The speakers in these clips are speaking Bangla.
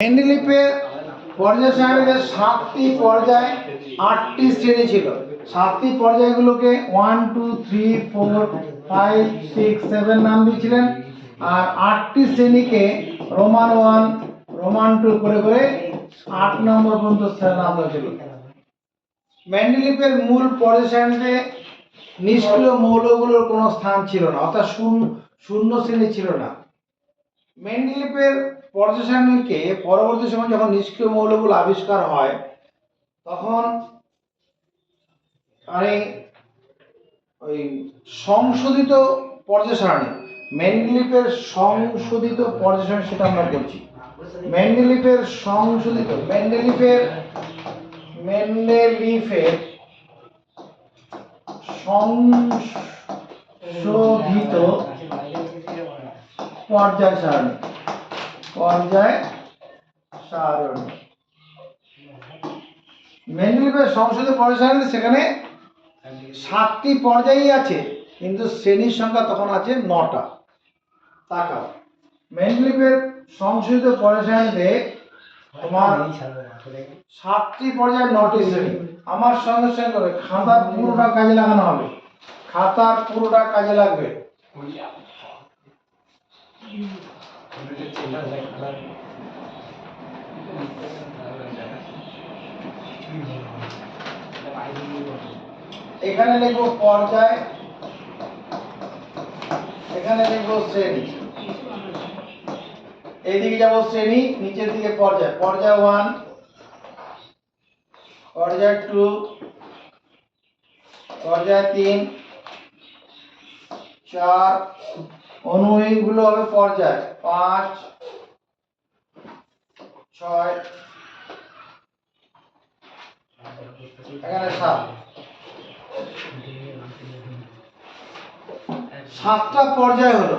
মেন্ডেলিফের পর্যায় সারণীতে 7টি পর্যায় 8টি শ্রেণী ছিল। 7টি পর্যায়গুলোকে 1 2 3 4 5 6 7 নাম দিয়েছিলেন, আর 8টি শ্রেণীকে রোমান 1 রোমান 2 করে করে 8 নম্বর পর্যন্ত নাম হয়েছিল। মেন্ডেলিফের মূল পর্যায় সারণীতে নিষ্ক্রিয় মৌলগুলোর কোনো স্থান ছিল না, অর্থাৎ শূন্য শ্রেণী ছিল না। মেন্ডেলিফের পর্যায় সারণীকে পরবর্তী সময় যখন নিষ্ক্রিয় মৌলগুলো আবিষ্কার হয় তখন ওই সংশোধিত পর্যায় সারণী, মেন্ডেলিফের সংশোধিত পর্যায় সারণী, সেটা আমরা করছি। মেন্ডেলিফের সংশোধিত মেন্ডেলিফের সংশোধিত পর্যায় সারণী মেন্ডেলিফের সংশোধিত পর্যায় সারণী, সেখানে 7টি পর্যায়ই আছে, কিন্তু শ্রেণীর সংখ্যা তখন আছে 9টা। তাকাও, মেন্ডেলিফের সংশোধিত পর্যায় সারণীতে তোমার 7টি পর্যায় 9টি শ্রেণী। আমার সঙ্গে সঙ্গে খাতার পুরোটা কাজে লাগানো হবে, খাতার পুরোটা কাজে লাগবে। এখানে লিখবো পর্যায়, এখানে লিখবো শ্রেণী, এইদিকে যাবো শ্রেণী, নিচের দিকে পর্যায়। পর্যায় 1, পর্যায় 2, পর্যায় 3, 4, অনুভূমিকগুলো হবে পর্যায় 5, 6, এখানে 7টা পর্যায় হলো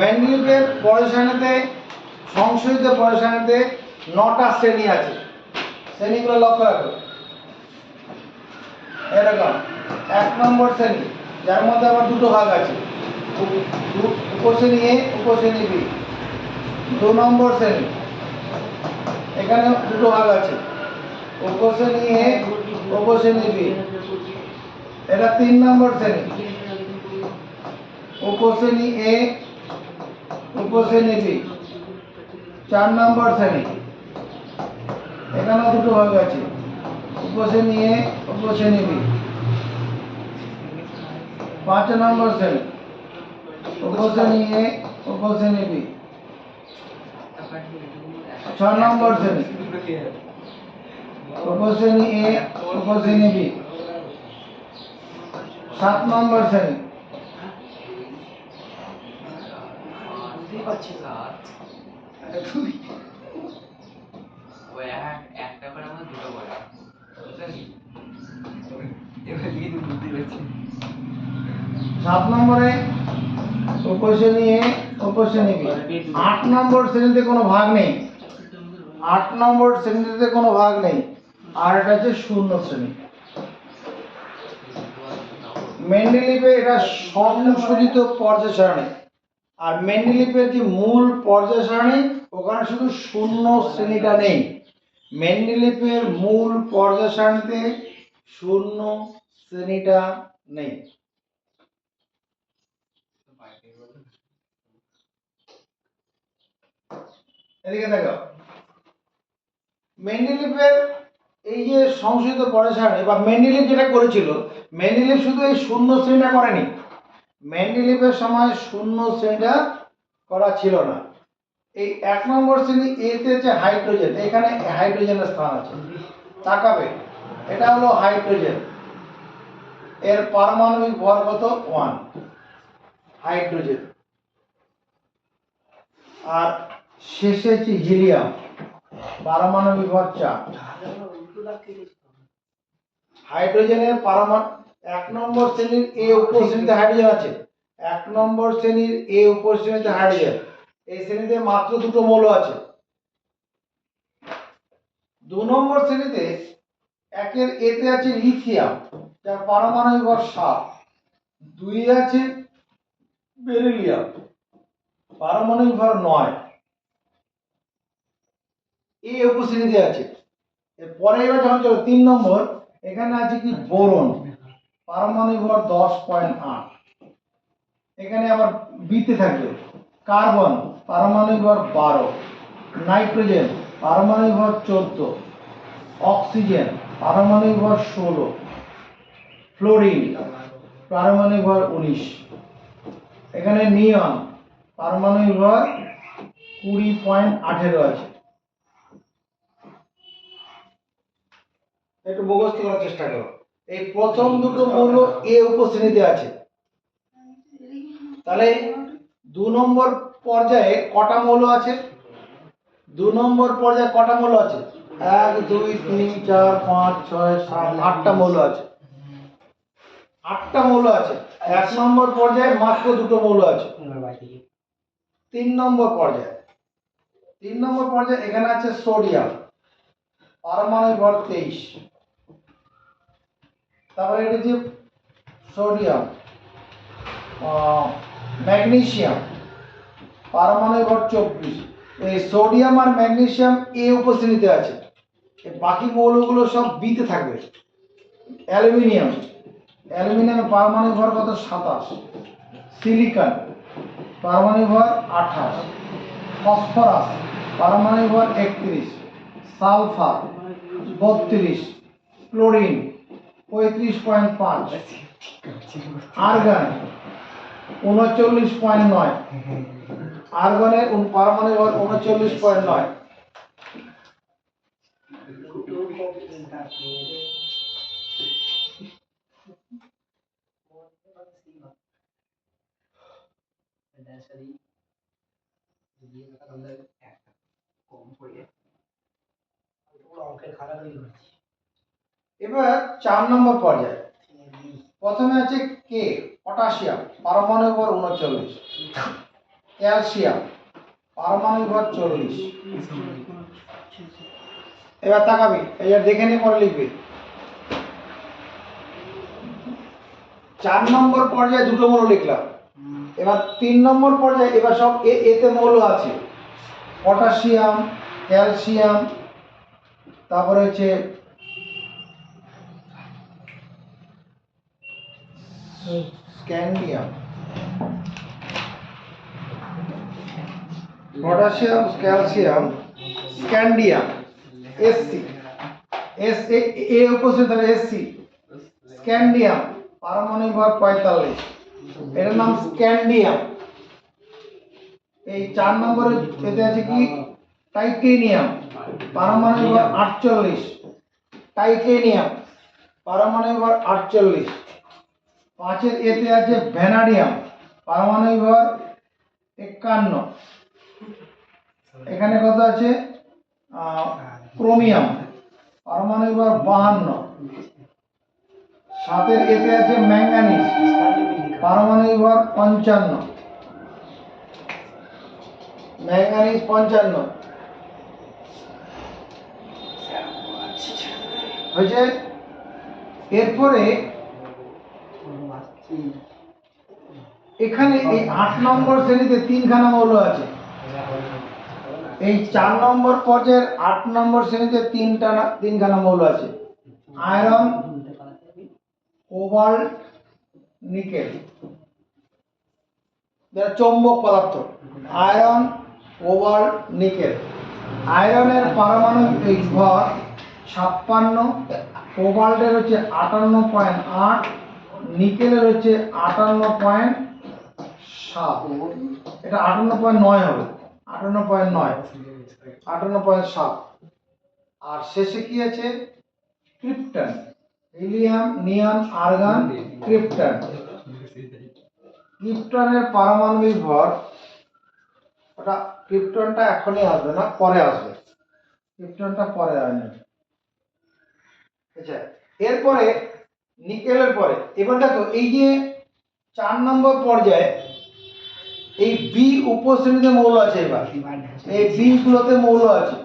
মেন্ডেলিফের পর্যায় সারণীতে। সংশোধিত পর্যায় সারণীতে 9টা শ্রেণী আছে। শ্রেণীগুলো লক্ষ্য রাখো, এরকম 1 নম্বর শ্রেণী, যার মধ্যে আবার দুটো ভাগ আছে, উপশ্রেণী এ, উপশ্রেণী বি। 2 নম্বর শ্রেণী, এখানে দুটো ভাগ আছে, উপশ্রেণী এ, উপশ্রেণী বি। এটা 3 নম্বর শ্রেণী, উপশ্রেণী এ, উপশ্রেণী বি। 4 নম্বর শ্রেণী, এখানেও দুটো ভাগ আছে, উপশ্রেণী এ, উপশ্রেণী বি। 5 নম্বর শ্রেণী, উপশ্রেণী এ, উপশ্রেণী বি। 6 নম্বর শ্রেণী, উপশ্রেণী এ, উপশ্রেণী বি। 7 নম্বর শ্রেণী, নম্বরে উপশ্রেণী এ, উপশ্রেণী বি। 8 নম্বর শ্রেণীতে কোনো ভাগ নেই, 8 নম্বর শ্রেণীতে কোনো ভাগ নেই, আর এটা হচ্ছে শূন্য শ্রেণী। মেন্ডেলিফের এটা সংশোধিত পর্যায় সারণী, আর মেন্ডেলিফের যে মূল পর্যায় সারণী ওখানে শুধু শূন্য শ্রেণীটা নেই। মেন্ডেলিফের মূল পর্যায় সারণীতে শূন্য শ্রেণীটা নেই। এদিকে দেখো, মেন্ডেলিফের এই যে সংশোধিত পর্যায় সারণী বা মেন্ডেলিফ যেটা করেছিল, মেন্ডেলিফ শুধু এই শূন্য শ্রেণীটা করেনি। মেন্ডেলিফের সময় শূন্য শ্রেণীটা করা ছিল না। এই 1 নম্বর শ্রেণী এতে যে হাইড্রোজেন, এখানে হাইড্রোজেনের স্থান আছে, তাকাবে, এটা হলো হাইড্রোজেন, এর পারমাণবিক ভর কত 1 হাইড্রোজেন। আর শেষে হচ্ছে হিলিয়াম, পারমাণবিক ভর 4। হাইড্রোজেনের পারমাণু 1 নম্বর শ্রেণীর এ উপশ্রেণীতে হাইড্রোজেন আছে, 1 নম্বর শ্রেণীর এ উপশ্রেণীতে হাইড্রোজেন, এই শ্রেণীতে মাত্র দুটো মৌল আছে। 2 নম্বর শ্রেণীতে 1 এতে আছে লিথিয়াম, যার পারমাণবিক ভর 7। 2 আছে বেরিলিয়াম, পারমাণবিক ভর 9। এই উপশ্রেণীতে আছে। এরপরে এবার যখন চলো 3 নম্বর, এখানে আছে কি বোরন, পারমাণবিক ভর 10.8। এখানে আবার বিতে থাকবে কার্বন, পারমাণবিক ভর 12, নাইট্রোজেন পারমাণবিক ভর 14, অক্সিজেন পারমাণবিক ভর 16, ফ্লোরিন পারমাণবিক ভর 19। এখানে নিয়ন পারমাণবিক ভর 20.18 আছে। একটু মুখস্থ করার চেষ্টা করো। এই প্রথম দুটো মৌল এ উপশ্রেণীতে আছে। তাহলে 2 নম্বর পর্যায়ে কটা মৌল আছে? 2 নম্বর পর্যায়ে কটা মৌল আছে? 1 2 3 4 5 6 7 8টা মৌল আছে। 8টা মৌল আছে। 1 নম্বর পর্যায়ে মাত্র দুটো মৌল আছে। 3 নম্বর পর্যায়ে, 3 নম্বর পর্যায়ে এখানে আছে সোডিয়াম, পারমাণবিক ভর 23। তারপরে এটা যে সোডিয়াম, ম্যাগনেসিয়াম পারমাণবিক ভর 24। এই সোডিয়াম আর ম্যাগনেসিয়াম এ উপশ্রেণীতে আছে। বাকি মৌলগুলো সব বিতে থাকবে। অ্যালুমিনিয়াম, অ্যালুমিনিয়ামের পারমাণবিক ভর কত? 27। সিলিকন পারমাণবিক ভর 28। ফসফরাস পারমাণবিক ভর 31। সালফার 32। ক্লোরিন 35.5। আর্গন 39.9। আর্গনের পারমাণবিক ভর 39.9। এবার 4 নম্বর পর্যায়ে প্রথমে আছে কে, পটাশিয়াম পারমাণবিক ভর 39। ক্যালসিয়াম পারমাণবিক ভর 40। এবার তাকাবি, এবার দেখে নিয়ে পরে লিখবি। 4 নম্বর পর্যায়ে দুটো মৌল লিখলাম। এবার 3 নম্বর পর্যায়ে এবার সব এতে মৌল আছে। পটাশিয়াম, ক্যালসিয়াম, তারপরে হচ্ছে scandium, potassium, calcium, scandium, SC, S A উপস্থিত হবে এসসি। স্ক্যান্ডিয়াম পারমাণবিক ভর 45। এটার নাম স্ক্যান্ডিয়াম। এই 4 নম্বরে এতে আছে কি টাইটেনিয়াম পারমাণবিক ভর 48। টাইটেনিয়াম পারমাণবিক ভর 48। 5 এতে আছে ভ্যানাডিয়াম পারমাণবিক ভর 51। এখানে কত আছে? ক্রোমিয়াম পারমাণবিক ভর 52। 7 এতে আছে ম্যাঙ্গানিজ পারমাণবিক ভর 55। ম্যাঙ্গানিজ 55 হয়েছে। এরপরে এখানে এই 8 নম্বর শ্রেণীতে 3খানা মৌল আছে। এই 4 নম্বর পর্যায়ের 8 নম্বর শ্রেণীতে 3খানা মৌল আছে। আয়রন, কোবাল্ট, নিকেল, যারা চৌম্বক পদার্থ। Iron, cobalt, nickel. আয়রনের পারমাণবিক ভর 56, কোবাল্টের হচ্ছে 58.8, নিকেলের হচ্ছে 58.7। এটা 58.9 হবে, 58.9, 58.7। আর শেষে কি আছে? ক্রিপ্টন, হিলিয়াম, নিয়ন, আর্গন, ক্রিপ্টন। ক্রিপ্টনের পারমাণবিক ভর, ওটা ক্রিপ্টনটা এখনই আসবে না, পরে আসবে। ক্রিপ্টনটা পরে আসবে। আচ্ছা, এরপরে নিকেলের পরে এবার দেখো এই যে 4 নম্বর পর্যায়ে এই বি উপশ্রেণীতে মৌল আছে। এবার এই বি গুলোতে মৌল আছে।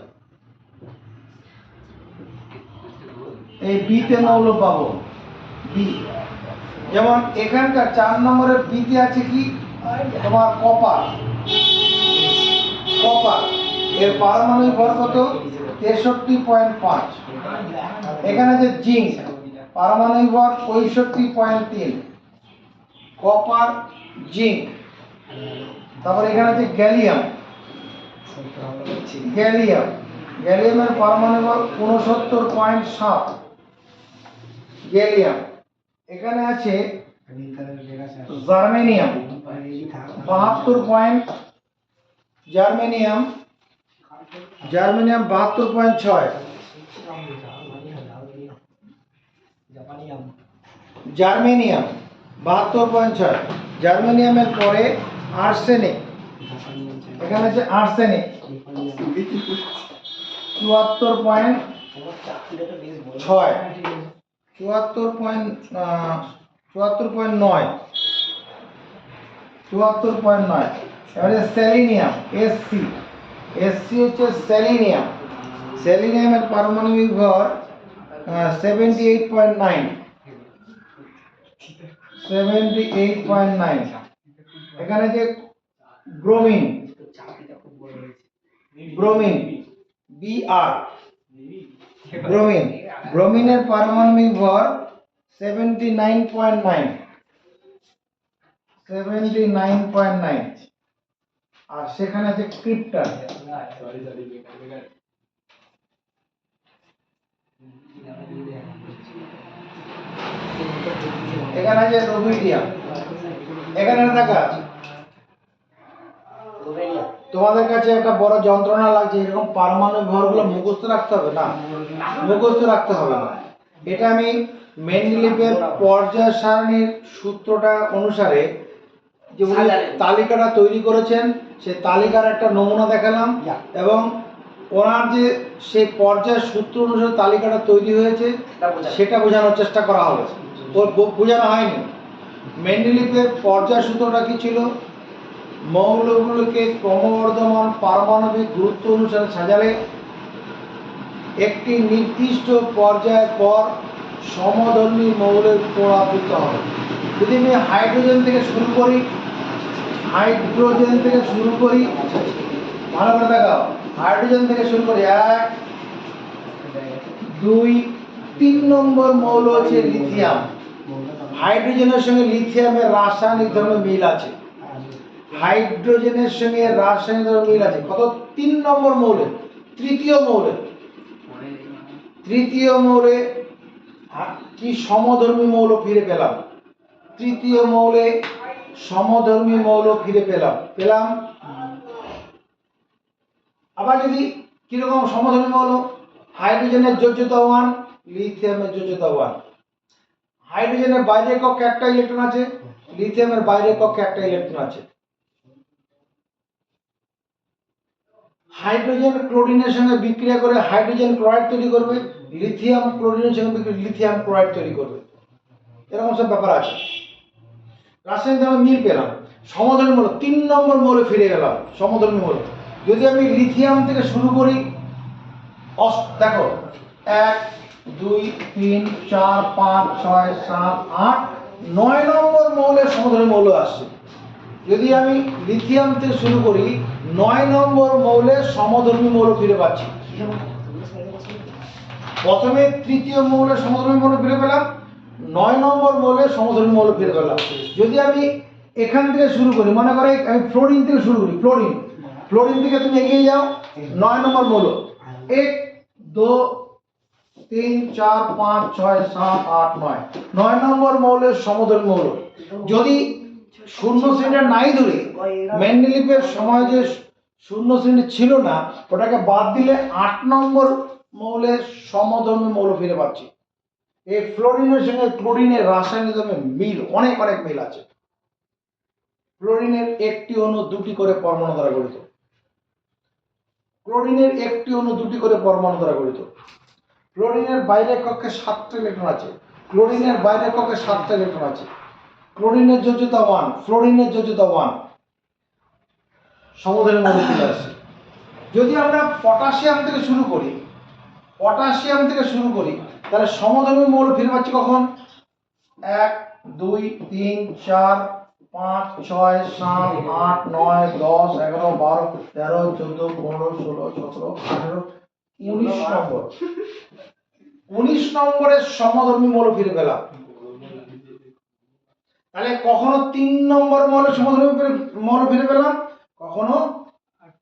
এই বিতে মৌল পাবো বি। যেমন এখানকার 4 নম্বরের বিতে আছে কি তোমার কপার। কপার এর পারমাণবিক ভর কত? 63.5। এখানে আছে জিঙ্ক, পারমাণবিক ভর 65.3। Copper, zinc. তারপর এখানে আছে গ্যালিয়াম, গ্যালিয়ামের পারমাণবিক ভর 69.7 গ্যালিয়াম। এখানে আছে জার্মেনিয়াম 72. জার্মেনিয়াম 72.6। জার্মেনিয়াম 72.6। জার্মেনিয়ামের পরে আর্সেনিক, এখানে আছে আর্সেনিক 74.6 74.9। এবারে সেলিনিয়াম, এসসি হচ্ছে সেলিনিয়াম। সেলিনিয়ামের পারমাণবিক ভর 78.9। এখানে যে ব্রোমিন, বিআর, ব্রোমিনের পারমাণবিক ভর 79.9। আর সেখানে আছে ক্রিপ্টন। এখানে আছে রুবিডিয়াম। এখানে দেখা তোমাদের কাছে একটা বড় যন্ত্রণা লাগছে, এরকম পারমাণবিক ভরগুলো মুখস্থ রাখতে হবে না, মুখস্থ রাখতে হবে না। এটা আমি মেন্ডেলিভের পর্যায় সারণীর সূত্রটা অনুসারে যে উনি তালিকাটা তৈরি করেছেন, সেই তালিকার একটা নমুনা দেখালাম, এবং ওনার যে সেই পর্যায় সূত্র অনুসারে তালিকাটা তৈরি হয়েছে সেটা বোঝানোর চেষ্টা করা হবে। ওর বোঝানো হয়নি। মেন্ডেলিভের পর্যায় সূত্রটা কি ছিল? মৌলগুলোকে ক্রমবর্ধমান পারমাণবিক গুরুত্ব অনুসারে সাজালে একটি নির্দিষ্ট পর্যায়ের পর সমধর্মী মৌলের পুনরাবৃত্ত হবে। যদি আমি হাইড্রোজেন থেকে শুরু করি, ভালো করে দেখাও, হাইড্রোজেন থেকে শুরু করি, 1 2 3 নম্বর মৌল হচ্ছে লিথিয়াম। হাইড্রোজেনের সঙ্গে লিথিয়ামের রাসায়নিক ধর্মে মিল আছে, হাইড্রোজেনের সঙ্গে রাসায়নিক ধর্মে মিল আছে। কত? 3 নম্বর মৌলে, তৃতীয় মৌলে কি সমধর্মী মৌল ফিরে পেলাম, তৃতীয় মৌলে সমধর্মী মৌল ফিরে পেলাম। আবার যদি কিরকম সমধর্মী মৌল? হাইড্রোজেনের যোজ্যতা 1, লিথিয়ামের যোজ্যতা 1। হাইড্রোজেনের বাইরের কক্ষে একটা ইলেকট্রন আছে, লিথিয়ামের বাইরের কক্ষে একটা ইলেকট্রন আছে। হাইড্রোজেন ক্লোরিনের সঙ্গে বিক্রিয়া করে হাইড্রোজেন ক্লোরাইড তৈরি করবে, লিথিয়াম ক্লোরিনের সঙ্গে বিক্রিয়া লিথিয়াম ক্লোরাইড তৈরি করবে। এরকম সব ব্যাপার আছে। রাসায়নিক ধর্মে মিল পেলাম, সমধর্মী মৌল 3 নম্বর মৌলে ফিরে গেলাম, সমধর্মী মৌল। যদি আমি লিথিয়াম থেকে শুরু করি, দেখো 1 2 3 4 5 6 7 8 9 নম্বর মৌলের সমধর্মী মৌল আসছে। যদি আমি লিথিয়াম থেকে শুরু করি, 9 নম্বর মৌলের সমধর্মী মৌল ফিরে পাচ্ছি। প্রথমে তৃতীয় মৌলের সমধর্মী মৌল ফিরে পেলাম, 9 নম্বর মৌলের সমধর্মী মৌল ফিরে পেলাম। যদি আমি এখান থেকে শুরু করি, মনে করো আমি ফ্লোরিন থেকে শুরু করি, ফ্লোরিন থেকে তুমি এগিয়ে যাও, 9 নম্বর মৌল, 1 2 3 4 5 6 7 8 9 9 নম্বর মৌলের সমধর্মী মৌল। যদি শূন্য শ্রেণীটা নাই ধরে, মেন্ডেলিভের সময় যে শূন্য শ্রেণী ছিল না, ওটাকে বাদ দিলে 8 নম্বর মৌলের সমধর্মী মৌল ফিরে পাচ্ছি। এই ফ্লোরিনের সঙ্গে ক্লোরিনের রাসায়নিক ধর্মে মিল, অনেক মিল আছে। ফ্লোরিনের একটি অণু 2টি করে পরমাণু দ্বারা গঠিত, ক্লোরিনের একটি অণু 2টি করে পরমাণু দ্বারা গঠিত। ক্লোরিনের বাইরের কক্ষে 7টা ইলেকট্রন আছে, ক্লোরিনের বাইরের কক্ষে 7টা ইলেকট্রন আছে। ক্লোরিনের যোজ্যতা 1, ফ্লোরিনের যোজ্যতা 1, সমধর্মী মৌল ফিরে আসে। যদি আমরা পটাশিয়াম থেকে শুরু করি, তাহলে সমধর্মী মৌল ফিরে পাচ্ছি কখন? 1 2 3 4 5 6 7 8 9 10 11 12 13 14 15 16 17 18 19 নম্বর 19 নম্বরের সমধর্মী মৌল ফিরে পেলাম। তাহলে কখনো 3 নম্বর মৌল ফিরে পেলাম, কখনো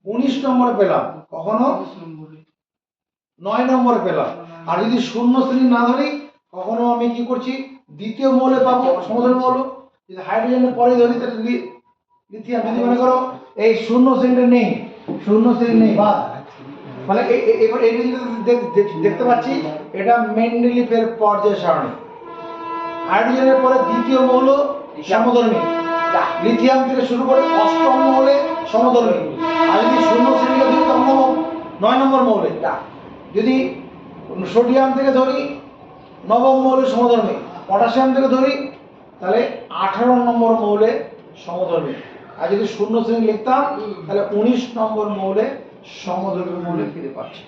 19 নম্বরে পেলাম, কখনো 9 নম্বরে পেলাম। আর যদি শূন্য শ্রেণী না ধরি কখনো আমি কি করছি দ্বিতীয় মৌলে পাবো সমধর্মী মৌল। যদি হাইড্রোজেনের পরে ধরি তাহলে লিথিয়াম, যদি মনে করো এই শূন্য শ্রেণীটা নেই, শূন্য শ্রেণী নেই বাদ, মানে এবার এই দেখতে পাচ্ছি এটা মেন্ডেলিফের পর্যায় সারণী। হাইড্রোজেনের পরে দ্বিতীয় মৌল সমধর্মী, লিথিয়াম থেকে শুরু করে অষ্টম মৌলে সমধর্মী। আর যদি শূন্য শ্রেণীকে ধরি তখন 9 নম্বর মৌলে। যদি সোডিয়াম থেকে ধরি নবম মৌলে সমধর্মী, পটাশিয়াম থেকে ধরি তাহলে 18 নম্বর মৌলে সমধর্মী। আর যদি শূন্য শ্রেণী লিখতাম তাহলে 19 নম্বর মৌলে সমধর্মী মৌলে ফিরে পাচ্ছি।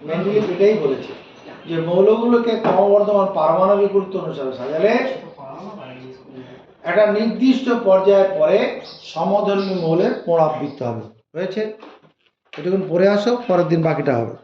মেন্ডেলিফ এটাই বলেছে যে মৌলগুলোকে ক্রমবর্ধমান পারমাণবিক গুরুত্ব অনুসারে সাজালে একটা নির্দিষ্ট পর্যায়ের পরে সমধর্মী মৌলের পুনরাবৃত্তি হবে। হয়েছে? এটুকুন পরে আসো, পরের দিন বাকিটা হবে।